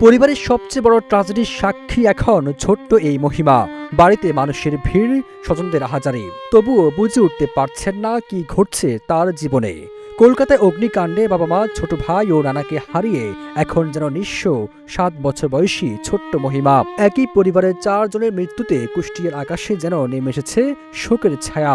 পরিবারের সবচেয়ে বড় ট্র্যাজেডির সাক্ষী এখন ছোট্ট এই মহিমা। বাড়িতে মানুষের ভিড়, স্বজনদের আহাজারি, তবুও বুঝে উঠতে পারছেন না কি ঘটছে তার জীবনে। কলকাতায় অগ্নিকাণ্ডে বাবা মা, ছোট ভাই ও নানাকে হারিয়ে এখন যেন নিঃস্ব 7 বছর বয়সী ছোট্ট মহিমা। একই পরিবারের 4 জনের মৃত্যুতে কুষ্টিয়ার আকাশে যেন নেমে এসেছে শোকের ছায়া।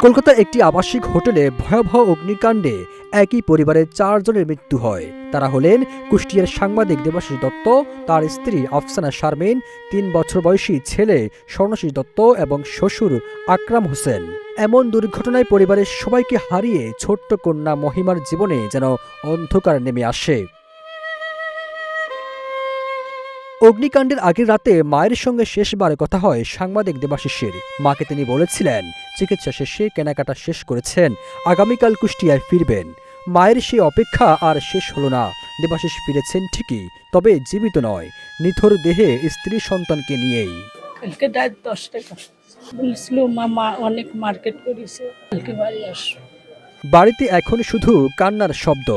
কলকাতার একটি আবাসিক হোটেলে ভয়াবহ অগ্নিকাণ্ডে একই পরিবারের 4 জনের মৃত্যু হয়। তারা হলেন কুষ্টিয়ার সাংবাদিক দেবাশিস দত্ত, তার স্ত্রী আফসানা শারমিন, 3 বছর বয়সী ছেলে স্বর্ণাশিস দত্ত এবং শ্বশুর আকরাম হোসেন। এমন দুর্ঘটনায় পরিবারের সবাইকে হারিয়ে ছোট্ট কন্যা মহিমার জীবনে যেন অন্ধকার নেমে আসে। অগ্নিকাণ্ডের আগের রাতে মায়ের সঙ্গে শেষবার কথা হয় সাংবাদিক দেবাশিসের। মাকে তিনি বলেছিলেন চিকিৎসা শেষে কেনাকাটা শেষ করেছেন, আগামীকাল কুষ্টিয়ায় ফিরবেন। মায়ের সেই অপেক্ষা আর শেষ হলো না। দেবাশিস ফিরেছেন ঠিকই, তবে জীবিত নয়, নিথর দেহে স্ত্রী সন্তানকে নিয়েই। কালকে রাত 10 টাকা বলেছিল মামা অনেক মার্কেট করেছে, কালকে বাড়ি আসো। বাড়িতে এখন শুধু কান্নার শব্দ।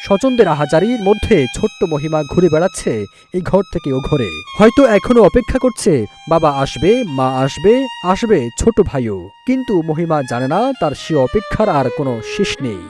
স্বজনদের আহাজারির মধ্যে ছোট্ট মহিমা ঘুরে বেড়াচ্ছে এই ঘর থেকে ও ঘরে। হয়তো এখনো অপেক্ষা করছে বাবা আসবে, মা আসবে, আসবে ছোট ভাইও। কিন্তু মহিমা জানে না তার সে অপেক্ষার আর কোনো শেষ নেই।